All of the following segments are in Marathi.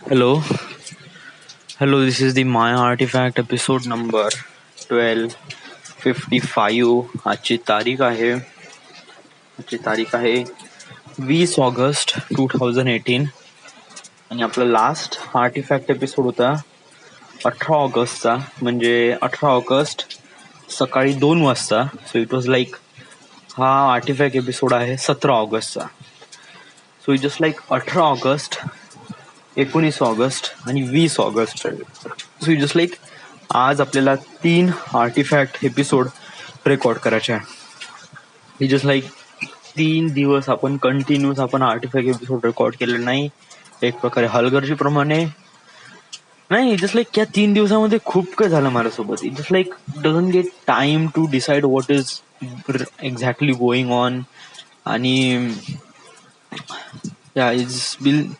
Hello, hello. This is the My Artifact episode number 1255. आजची तारीख आहे 20 ऑगस्ट 2018 आणि आपला लास्ट आर्टिफॅक्ट एपिसोड होता 18 ऑगस्टचा, म्हणजे 18 ऑगस्ट सकाळी 2 वाजता. सो इट वॉज लाईक हा आर्टिफॅक्ट एपिसोड आहे 17 ऑगस्टचा. So it just like 18 August, 19 August आणि 20 ऑगस्ट. सो जस्ट लाईक आज आपल्याला 3 आर्टिफॅक्ट एपिसोड रेकॉर्ड करायचे आहे. ही जस्ट लाईक 3 दिवस आपण कंटिन्यूस आपण आर्टिफॅक्ट एपिसोड रेकॉर्ड केले नाही, एक प्रकारे हलगर्जीप्रमाणे नाही. जस्ट लाईक या 3 दिवसामध्ये खूप काही झालं माझ्यासोबत. It just like doesn't get time to decide what is exactly going on. आणि yeah, it's been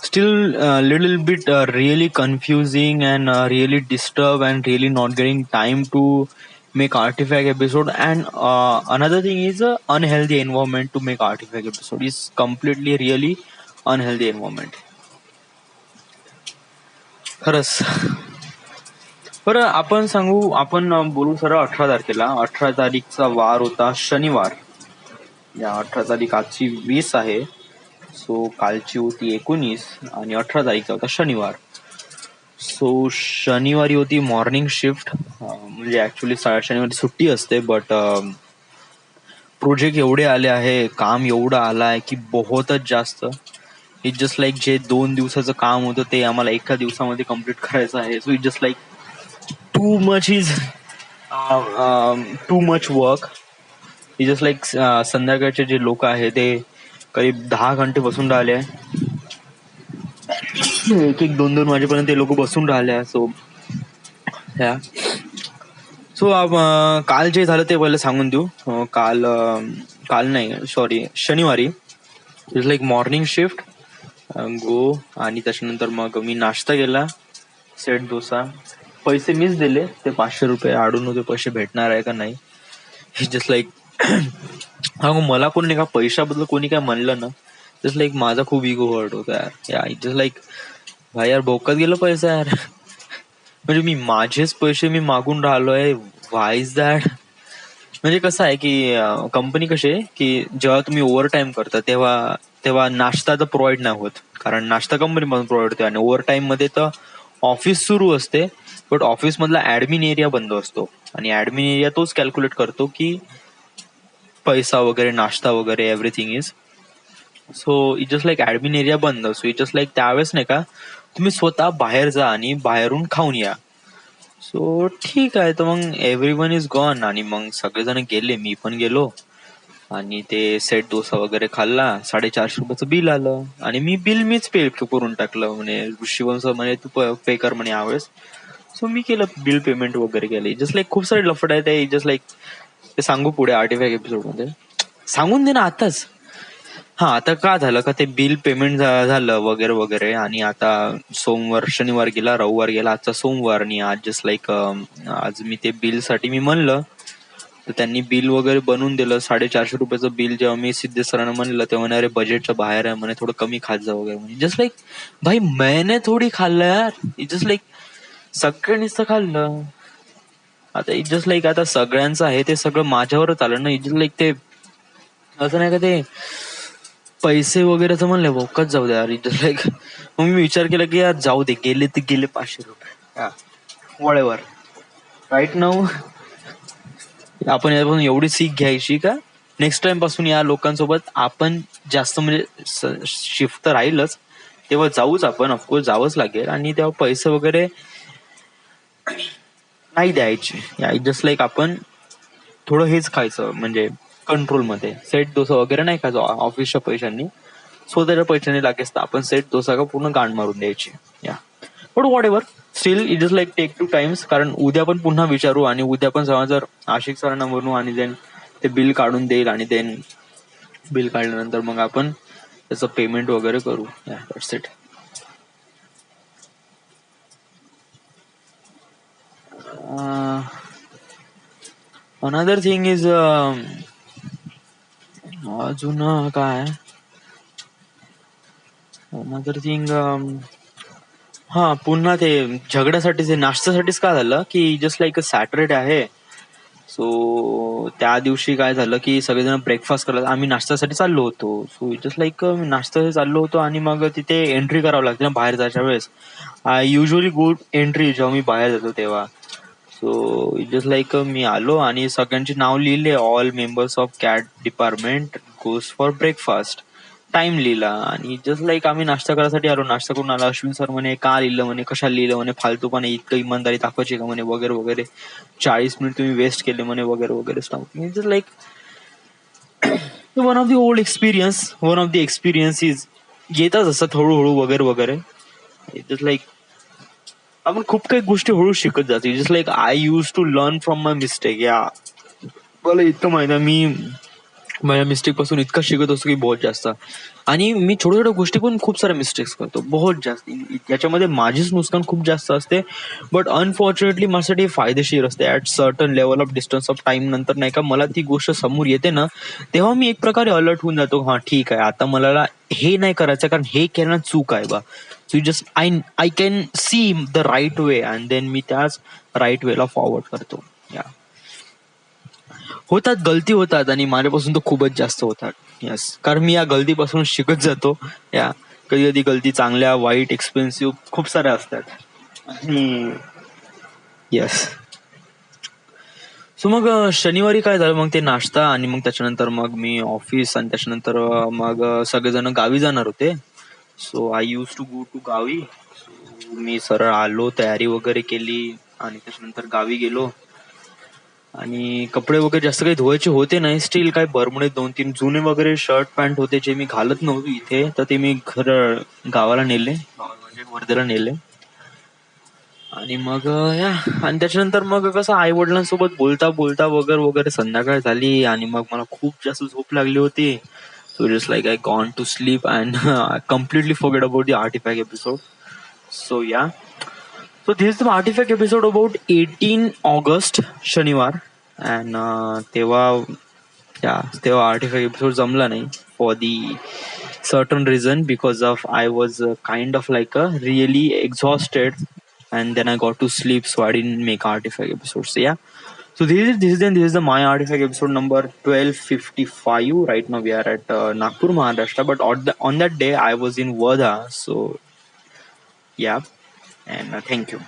still a little bit really confusing and really disturbed and really not getting time to make artifact episode. And another thing is unhealthy environment to make artifact episode is completely really unhealthy environment. खरंच. बरं, आपण बोलू सर 18 तारखेला. 18 तारीखचा वार होता शनिवार. या 18 तारीख आजची 20 आहे. सो कालची होती 19 आणि 18 तारीखचा होता शनिवार. सो शनिवारी होती मॉर्निंग शिफ्ट. म्हणजे ऍक्च्युली शनिवारी सुट्टी असते, बट प्रोजेक्ट एवढे आले आहे, काम एवढं आलाय की बहुतच जास्त. इट जस्ट लाईक जे 2 दिवसाचं काम होतं ते आम्हाला एका दिवसामध्ये कम्प्लीट करायचं आहे. So it just like too much work. It just like संध्याकाळचे जे लोक आहे ते करीब 10 घंटे बसून राहिले. एक 2-2 वाजेपर्यंत ते लोक बसून राहिले. सो काल जे झालं ते पहिलं सांगून देऊ. काल नाही, सॉरी, शनिवारी इट्स लाईक मॉर्निंग शिफ्ट गो. आणि त्याच्यानंतर मग मी नाश्ता केला, सेट डोसा. पैसे मीच दिले, ते 500 रुपये. आडून होते पैसे भेटणार आहे का नाही. जस्ट लाईक मला कोणी नाही का पैशाबद्दल कोणी काय म्हणलं ना, जस्ट लाईक माझा खूप इगो हर्ट होता यार. जस्ट लाईक भाई यार, बोकात गेलं पैसा यार. म्हणजे मी माझेच पैसे मी मागून राहिलोय. व्हाय इज दॅट? म्हणजे कसं आहे की कंपनी कशी आहे की जेव्हा तुम्ही ओव्हर टाइम करता तेव्हा नाश्ता तर प्रोव्हाइड नाही होत, कारण नाश्ता कंपनी मधून प्रोव्हाइड होते. आणि ओव्हर टाइम मध्ये तर ऑफिस सुरू असते, बट ऑफिस मधला ऍडमिन एरिया बंद असतो. आणि ऍडमिन एरिया तोच कॅल्क्युलेट करतो की पैसा वगैरे, नाश्ता वगैरे, everything is. So it just like admin area बंद. सो इट जस्ट लाईक त्यावेळेस नाही का तुम्ही स्वतः बाहेर जा आणि बाहेरून खाऊन या. सो ठीक आहे, तर मग एव्हरीवन इज गॉन. आणि मग सगळेजण गेले, मी पण गेलो. आणि ते सेट डोसा वगैरे खाल्ला. 450 रुपयाचं बिल आलं आणि मी बिल मीच पे करून टाकलं. म्हणे शिवम सर म्हणे तू पे कर म्हणे यावेळेस. सो मी केलं, बिल पेमेंट वगैरे केलं. जस्ट लाईक खूप सारे लफड आहे ते. जस्ट लाईक ते सांगू पुढे आर्टिफॅक्ट एपिसोड मध्ये, सांगून दे ना आताच. हा, आता का झालं का ते बिल पेमेंट झालं वगैरे वगैरे. आणि आता शनिवार गेला, रविवार गेला, आजचा सोमवार. आणि आज जस्ट लाईक आज मी ते बिल साठी मी म्हणलं, तर त्यांनी बिल वगैरे बनवून दिलं. 450 रुपयाचं बिल. जेव्हा मी सिद्धेश सरांना म्हणलं तेव्हा म्हणे अरे बजेटच्या बाहेर आहे म्हणे, थोडं कमी खात जा वगैरे म्हणे. जस्ट लाईक भाई मैंने थोडी खाल्लं यार. इट जस्ट लाईक सगळ्यांनीच तर खाल्लं. आता इट जस्ट लाईक आता सगळ्यांचं आहे ते सगळं माझ्यावरच आलं ना. इट जस्ट लाईक ते असं नाही का ते पैसे वगैरेचं म्हणलं भोकत जाऊ दे यार. इट जस्ट लाईक मग मी विचार केला की यार जाऊ दे, गेले ते गेले 500 रुपये, वळेवर. राईट नाऊ आपण यापासून एवढी सीख घ्यायची का नेक्स्ट टाइम पासून या लोकांसोबत आपण जास्त म्हणजे शिफ्ट तर राहीलच, तेव्हा जाऊच आपण, ऑफकोर्स जावंच लागेल. आणि तेव्हा पैसे वगैरे नाही द्यायचे. जस्ट लाईक आपण थोडं हेच खायचं, म्हणजे कंट्रोलमध्ये. सेट डोसा वगैरे नाही खायचं ऑफिसच्या पैशांनी, स्वतःच्या पैशांनी लागेल तर आपण सेट डोसा का पूर्ण गांड मारून द्यायची. But whatever, still it is like take 2 times. कारण उद्या पण पुन्हा विचारू आणि उद्या पण जेव्हा जर आशिक सरांना म्हणू आणि देन ते बिल काढून देईल. आणि देन बिल काढल्यानंतर मग आपण त्याचं पेमेंट वगैरे करू. That's it. Another thing is अजून काय, अनदर थिंग हा पुन्हा ते झगड्यासाठीच ते नाश्त्यासाठीच काय झालं की जस्ट लाईक अ सॅटरडे आहे. सो त्या दिवशी काय झालं की सगळेजण ब्रेकफास्ट करायला आम्ही नाश्त्यासाठी चाललो होतो. सो जस्ट लाईक नाश्त्यासाठी चाललो होतो आणि मग तिथे एंट्री करावं लागते ना बाहेर जायच्या वेळेस. आय युजली गुड एंट्री जेव्हा मी बाहेर जातो तेव्हा. सो जस्ट लाईक मी आलो आणि सगळ्यांची नाव लिहिले, all members of cat department goes for breakfast. Time लिहिला आणि जस्ट लाईक आम्ही नाश्ता करायसाठी आलो. नाश्ता करून आला. अश्विन सर म्हणे का लिहिलं म्हणे, कशाला लिहिलं म्हणे, फालतूपणे इतकं इमानदारी दाखवायची का म्हणे, वगैरे वगैरे. 40 मिनिट तुम्ही वेस्ट केले म्हणे, वगैरे वगैरे staff. Just like one of the old experience, one of the experience येतात असं हळूहळू वगैरे वगैरे. जस्ट लाईक आपण खूप काही गोष्टी हळू शिकत जाते. Just like I use to learn from my mistake. या मला इतकं माहिती आहे मी माझ्या मिस्टेक पासून इतकं शिकत असतो की बहुत जास्त. आणि मी छोट्या छोट्या गोष्टी पण खूप साऱ्या मिस्टेक्स करतो, बहुत जास्त. याच्यामध्ये माझीच नुकसान खूप जास्त असते, बट अनफॉर्च्युनेटली माझ्यासाठी फायदेशीर असते. At certain level of distance of time नंतर नाही का मला ती गोष्ट समोर येते ना, तेव्हा मी एक प्रकारे अलर्ट होऊन जातो. हा ठीक आहे, आता मला हे नाही करायचं कारण हे करणं चूक आहे बा. So just I I can see the right way and then मी त्याच राईट वेला फॉरवर्ड करतो. या होतात, गलती होतात आणि माझ्यापासून तर खूपच जास्त होतात. येस, कारण मी या गलतीपासून शिकत जातो. या कधी कधी गलती चांगल्या, वाईट, एक्सपेन्सिव्ह खूप साऱ्या असतात. आणि येस. सो मग शनिवारी काय झालं, मग ते नाश्ता आणि मग त्याच्यानंतर मग मी ऑफिस आणि त्याच्यानंतर मग सगळेजण गावी जाणार होते. So I use to go to गावी. मी सरळ आलो, तयारी वगैरे केली आणि त्याच्यानंतर गावी गेलो. आणि कपडे वगैरे जास्त काही धुवायचे होते नाही. स्टील काय बरमुडे 2-3 जुने वगैरे शर्ट पॅन्ट होते जे मी घालत नव्हतो इथे, तर ते मी गावाला नेले, म्हणजे वर्धेला नेले. आणि मग या आणि त्याच्यानंतर मग कसं आई वडिलांसोबत बोलता बोलता वगैरे वगैरे संध्याकाळ झाली आणि मग मला खूप जास्त झोप लागली होती. So just like I gone to sleep and completely forget about the artifact episode. So yeah, so this is the artifact episode about 18 August, शनिवार. अँड तेव्हा तेव्हा आर्टिफॅक्ट एपिसोड जमला नाही for the certain reason because of I was kind of like a really exhausted and then I got to sleep, so I didn't make artifact episodes. So yeah, so this is the my artifact episode number 1255. Right now we are at Nagpur, Maharashtra, but on that day I was in Wardha. So yeah, and thank you.